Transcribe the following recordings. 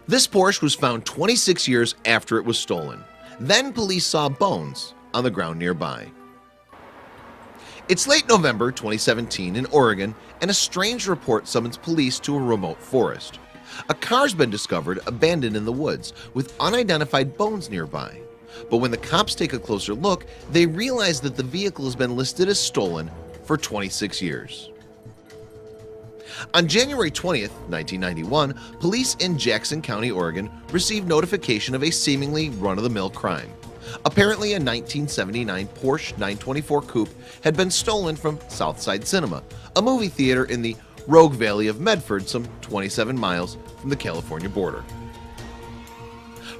This Porsche was found 26 years after it was stolen. Then police saw bones on the ground nearby. It's late November 2017 in Oregon, and a strange report summons police to a remote forest. A car's been discovered abandoned in the woods with unidentified bones nearby. But when the cops take a closer look, they realize that the vehicle has been listed as stolen for 26 years. On January 20th, 1991, police in Jackson County, Oregon received notification of a seemingly run-of-the-mill crime. Apparently, a 1979 Porsche 924 coupe had been stolen from Southside Cinema, a movie theater in the Rogue Valley of Medford, some 27 miles from the California border.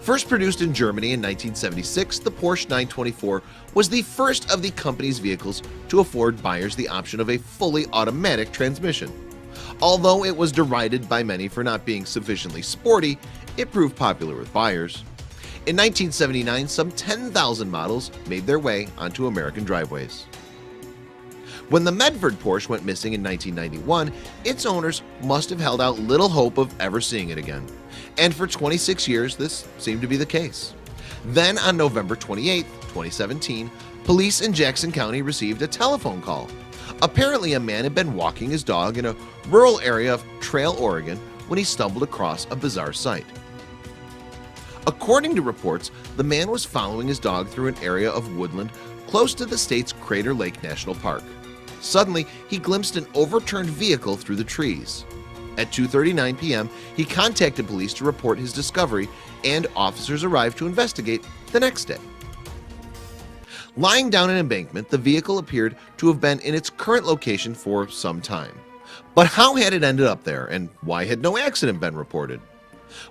First produced in Germany in 1976, the Porsche 924 was the first of the company's vehicles to afford buyers the option of a fully automatic transmission. Although it was derided by many for not being sufficiently sporty, it proved popular with buyers. In 1979, some 10,000 models made their way onto American driveways. When the Medford Porsche went missing in 1991, its owners must have held out little hope of ever seeing it again. And for 26 years, this seemed to be the case. Then on November 28, 2017, police in Jackson County received a telephone call. Apparently, a man had been walking his dog in a rural area of Trail, Oregon, when he stumbled across a bizarre sight. According to reports, the man was following his dog through an area of woodland close to the state's Crater Lake National Park. Suddenly, he glimpsed an overturned vehicle through the trees. At 2:39 p.m., he contacted police to report his discovery, and officers arrived to investigate the next day. Lying down an embankment, the vehicle appeared to have been in its current location for some time. But how had it ended up there, and why had no accident been reported?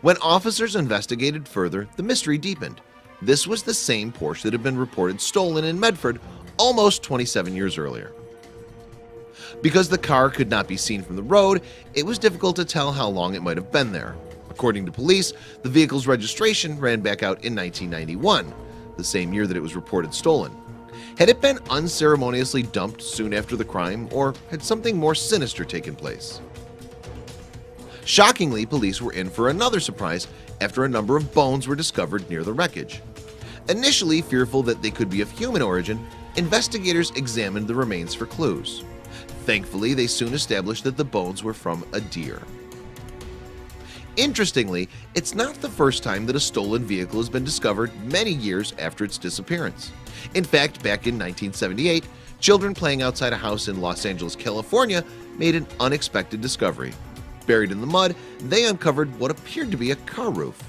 When officers investigated further, the mystery deepened. This was the same Porsche that had been reported stolen in Medford almost 27 years earlier. Because the car could not be seen from the road, it was difficult to tell how long it might have been there. According to police, the vehicle's registration ran back out in 1991, the same year that it was reported stolen. Had it been unceremoniously dumped soon after the crime, or had something more sinister taken place? Shockingly, police were in for another surprise after a number of bones were discovered near the wreckage. Initially fearful that they could be of human origin, investigators examined the remains for clues. Thankfully, they soon established that the bones were from a deer. Interestingly, it's not the first time that a stolen vehicle has been discovered many years after its disappearance. In fact, back in 1978, children playing outside a house in Los Angeles, California made an unexpected discovery. Buried in the mud, they uncovered what appeared to be a car roof.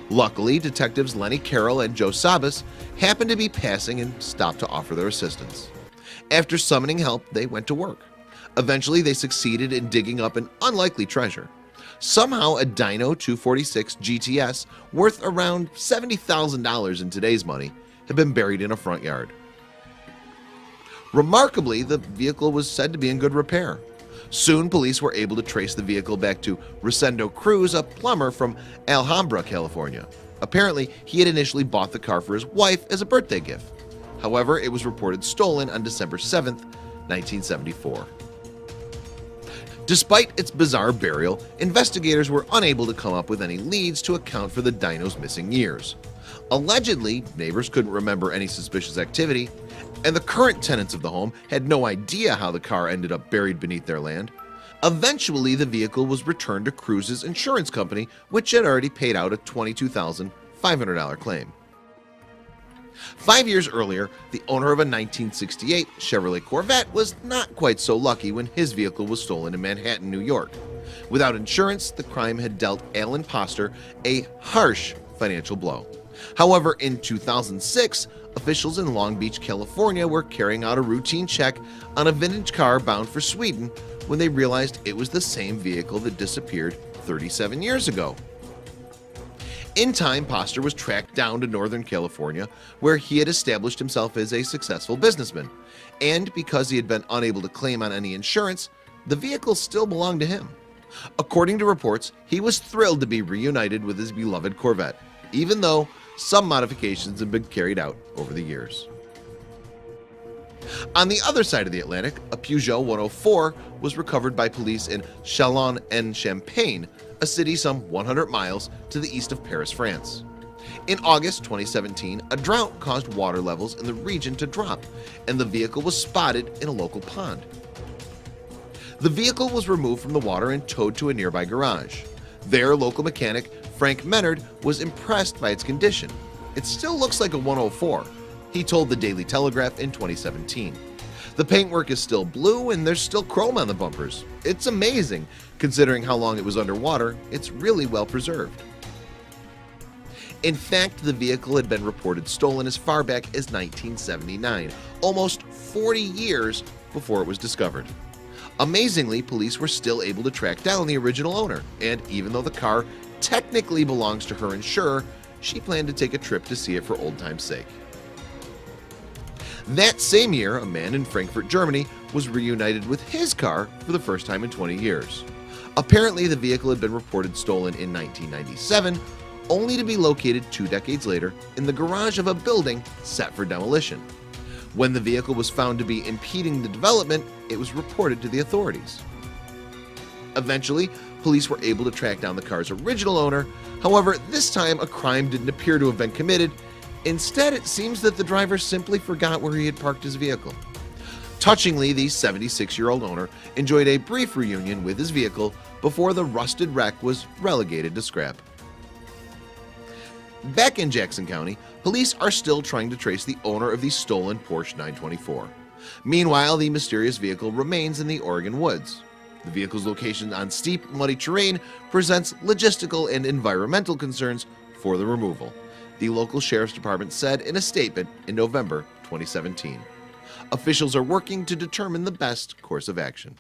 Luckily, detectives Lenny Carroll and Joe Sabas happened to be passing and stopped to offer their assistance. After summoning help, they went to work. Eventually, they succeeded in digging up an unlikely treasure. Somehow, a Dyno 246 GTS worth around $70,000 in today's money had been buried in a front yard. Remarkably, the vehicle was said to be in good repair. Soon, police were able to trace the vehicle back to Rosendo Cruz, a plumber from Alhambra, California. Apparently, he had initially bought the car for his wife as a birthday gift. However, it was reported stolen on December 7, 1974. Despite its bizarre burial, investigators were unable to come up with any leads to account for the Dyno's missing years. Allegedly, neighbors couldn't remember any suspicious activity, and the current tenants of the home had no idea how the car ended up buried beneath their land. Eventually, the vehicle was returned to Cruz's insurance company, which had already paid out a $22,500 claim. 5 years earlier, the owner of a 1968 Chevrolet Corvette was not quite so lucky when his vehicle was stolen in Manhattan, New York. Without insurance, the crime had dealt Alan Poster a harsh financial blow. However, in 2006, officials in Long Beach, California were carrying out a routine check on a vintage car bound for Sweden when they realized it was the same vehicle that disappeared 37 years ago. In time, Poster was tracked down to Northern California, where he had established himself as a successful businessman. And because he had been unable to claim on any insurance, the vehicle still belonged to him. According to reports, he was thrilled to be reunited with his beloved Corvette, even though some modifications have been carried out over the years. On the other side of the Atlantic, a Peugeot 104 was recovered by police in Châlons-en-Champagne, a city some 100 miles to the east of Paris, France. In August 2017, a drought caused water levels in the region to drop, and the vehicle was spotted in a local pond. The vehicle was removed from the water and towed to a nearby garage. There, local mechanic Frank Menard was impressed by its condition. "It still looks like a 104, he told the Daily Telegraph in 2017. "The paintwork is still blue and there's still chrome on the bumpers. It's amazing. Considering how long it was underwater, it's really well preserved." In fact, the vehicle had been reported stolen as far back as 1979, almost 40 years before it was discovered. Amazingly, police were still able to track down the original owner, and even though the car technically belongs to her insurer, she planned to take a trip to see it for old time's sake. That same year, a man in Frankfurt, Germany was reunited with his car for the first time in 20 years. Apparently, the vehicle had been reported stolen in 1997, only to be located 2 decades later in the garage of a building set for demolition. When the vehicle was found to be impeding the development, it was reported to the authorities. Eventually, police were able to track down the car's original owner. However, this time a crime didn't appear to have been committed. Instead, it seems that the driver simply forgot where he had parked his vehicle. Touchingly, the 76-year-old owner enjoyed a brief reunion with his vehicle before the rusted wreck was relegated to scrap. Back in Jackson County, police are still trying to trace the owner of the stolen Porsche 924. Meanwhile, the mysterious vehicle remains in the Oregon woods. The vehicle's location on steep, muddy terrain presents logistical and environmental concerns for the removal, the local sheriff's department said in a statement in November 2017. Officials are working to determine the best course of action.